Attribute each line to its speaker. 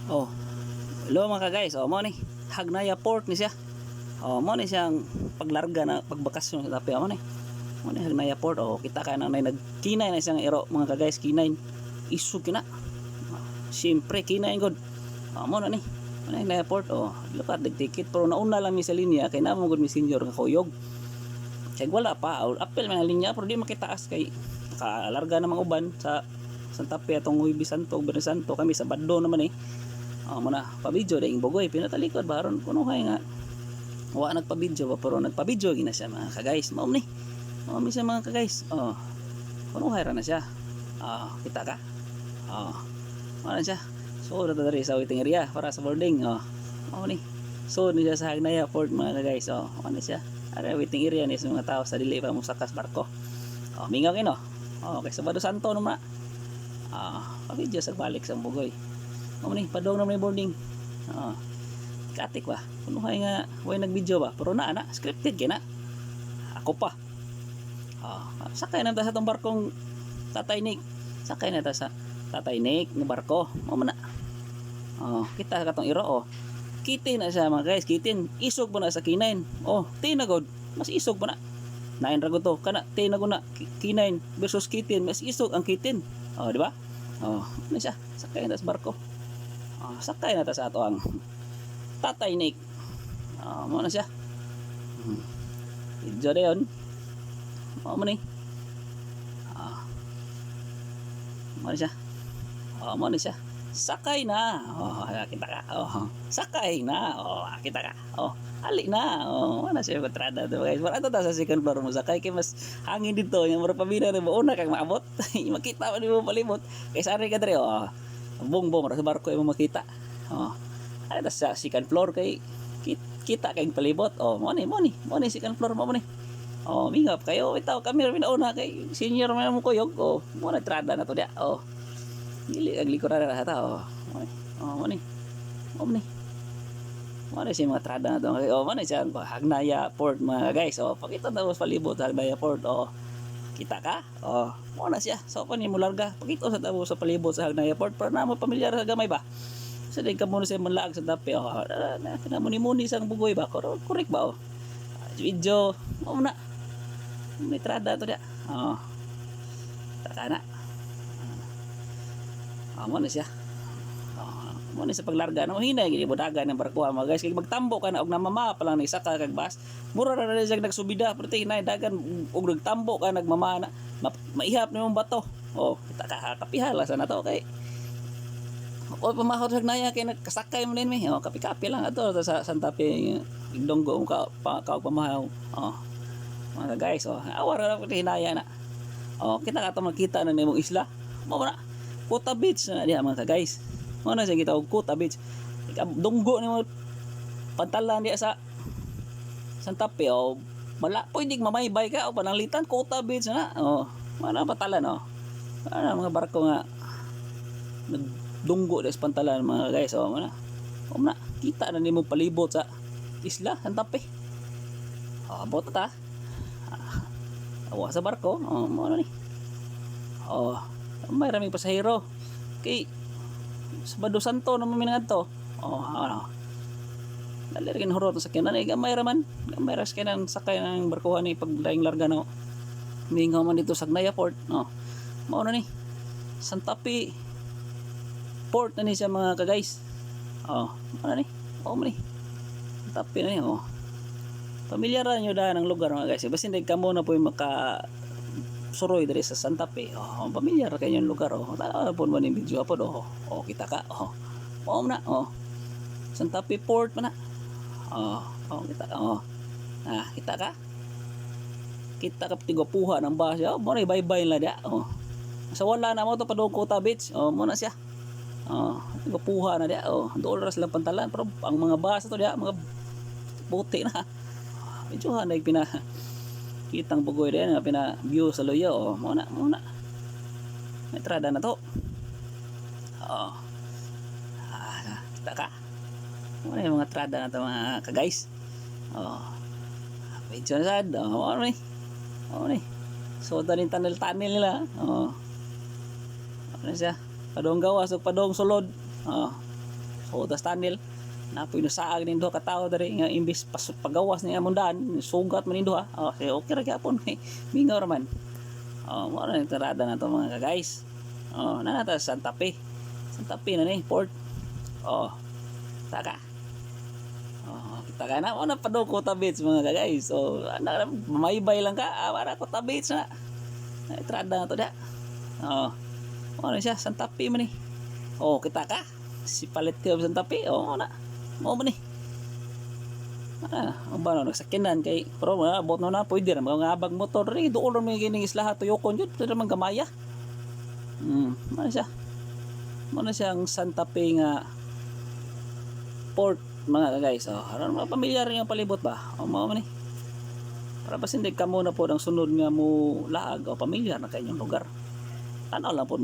Speaker 1: Oh, hello mga guys. Oh, mo ni Hagnaya Port ni siya. Oh, mo ni siyang paglarga na pagbakasyon sa tapi mo ni. Mo ni Hagnaya Port. Oh, kita ka na nagkinay na siyang ero mga guys, kinay. Isu kina. Siyempre kinay god. Oh, mo na ni. Mo ni Hagnaya Port. Oh, lupat dig ticket pero nauna lang mi sa linya kay namo gud mi senior nga kuyog. Kaya wala pa. Apel man linya pero di makitaas kay nakalarga na mga uban sa Santa Fe atong Huibi Santo, Bernal Santo kami sa Baddo naman eh. Muna pa-video daing bugoy pinatalikod baron kuno hay nga wa nagpa-video ba pero nagpa-video gina siya mga ka-guys. Mao ni siya mga ka-guys. Kuno hay ra na siya. Kita ka. Ano siya? So na dari sa waiting area para sa boarding. Mao ni. So ni siya sa Hagnaya Port mga ka-guys. Ano siya? Ara waiting area ni sa mga tao sa dili pa mo sakas barko. Mingaw kino. Okay, sa Bado Santo naman. Pa-video sa balik sa bugoy. Ni padong na may boarding. Katik ba kuno hay nga way nag-video ba pero na scripted kay na ako pa. Sakay na ta sa tong barkong Tatay Nick. Sakay na ta sa Tatay Nick nga barko. Mao man na. Kita katong iro kitin na siya mga guys, kitin isog ba na sa kinain. Tinagod mas isog ba na. Nain ra gud to kana tinagod na kinain versus kitin mas isog ang kitin. Di ba? Ano siya sakay na sa barko. Sakay na ta sa ato ang Tatay Nick. Mo na siya. Video na yun. Mo ni. Mo na siya. Mo na siya. Sakay na. Kita ka. Sakay na. Kita ka. Ali na. Mo na siya kontrada to guys. Para ta sa second floor mo sakay kay mas hangin dito yang mura pabina na mo una kang maabot. Makita man mo palibot. Kay sari ka dre. Bongbong ra sa barko imo makita. Ay ta sa second floor kay kita kay palibot. Mo ni second floor mo ni. Mingap kayo bitaw kami ra pinauna kay senior man mo kuyog. Mo na trada na to dia. Dili ag likuran ra ta. Mo ni si mga trada na to. Mo ni siya Hagnaya Port mga guys. Pakita na sa palibot Hagnaya Port. Kita ka? Mo na siya. So pa ni mo larga. Pakita sa tabo sa palibot sa Hagnaya Port para na mo pamilyar sa gamay ba. Sa din ka muna sa manlaag sa tapi. Na muni sang bugoy ba? Correct ba? Video. Mo na. May trada to dia. Taka na. Mo na siya. Mo na sa paglarga na hinay gini bodaga ng barko mga guys kay magtambo ka na og namama pa lang ni saka kag bus mura ra na siya nagsubida pero hinay dagan og nagtambo ka nagmama na maihap ni mong bato. Kita ka kapihala sa nato kay pamahot sa Hagnaya kay nagkasakay mo din mi. Kapi-kapi lang ato sa Santa Fe igdonggo ka pamahaw. Mga guys awar ra pud hinaya na. Kita ka to makita na nimong isla. Mo na Kuta Beach na diha mga guys. Mo na siya kita og Kuta Beach. Dunggo ni mo pantalan diha sa Santa Fe pwede mamaybay ka o pananglitan Kuta Beach na. Mana pantalan mga barko nga nagdunggo sa pantalan mga guys. Mana kita na nimo palibot sa isla Santa Fe. Abot ta. Awa sa barko. Mo na ni. May raming pasahero kay sa Bado Santo naman minadto. Dali rin horot sa sakyanan gamay raman gamay ra sakyanan sakay ng barkuhan ni pagdaing larga no. Mingaw man dito sa Hagnaya Port. Mao na ni Santa Fe Port na ni siya mga ka-guys. Mao na ni. Santa Fe na ni. Pamilyar nyo da ng lugar mga guys. Basta hindi ka muna po yung suroy dari sa Santa Fe. Pamilyar kayo yung lugar. Tala po man yung video po. Kita ka. Mao na. Santa Fe Port man na. Kita ka. Kita ka. Kita ka tigapuha ng basa. Mo na bye-bye lang dia. Sa wala na mo to padung Kuta Beach. Mo na siya. Tigapuha na dia. Dool ra silang pantalan pero ang mga basa to dia mga puti na. Medyo hanay kitang bugoy din nga pina view sa loyo. Muna may trada na to. Kita ka muna yung mga trada na to mga ka-guys. Medyo na sad. Muna so tanin tunnel nila. Ano siya padong gawas o padong sulod. O tas tunnel na pinusaag nindo ka tao diri nga imbis pagawas ni among daan sugat man nindo ha. Okay, okay ra gyapon mingaw ra man. Mo na entrada na to mga guys. Nanata Santa Fe. Santa Fe na ni port. Taka. Kita ka na mo na padoko tabits mga guys. Maybay lang ka, para ko tabits na. Entrada na to da. Mo na siya Santa Fe man ni. Kita ka. Si palit ka Santa Fe. Mo na. Mo man ni. Ang ba nagsakinan kay pero abot na pwede ra mga abag motor ri doon ra may gining isla tuyokon jud pero man gamaya. Ano siya? Ano siyang Santa Fe nga port mga guys. Haron mga pamilyar yung palibot ba? Mao man ni. Para bas hindi ka muna po ang sunod nga mo laag o pamilyar na kanyang lugar. Tanaw lang po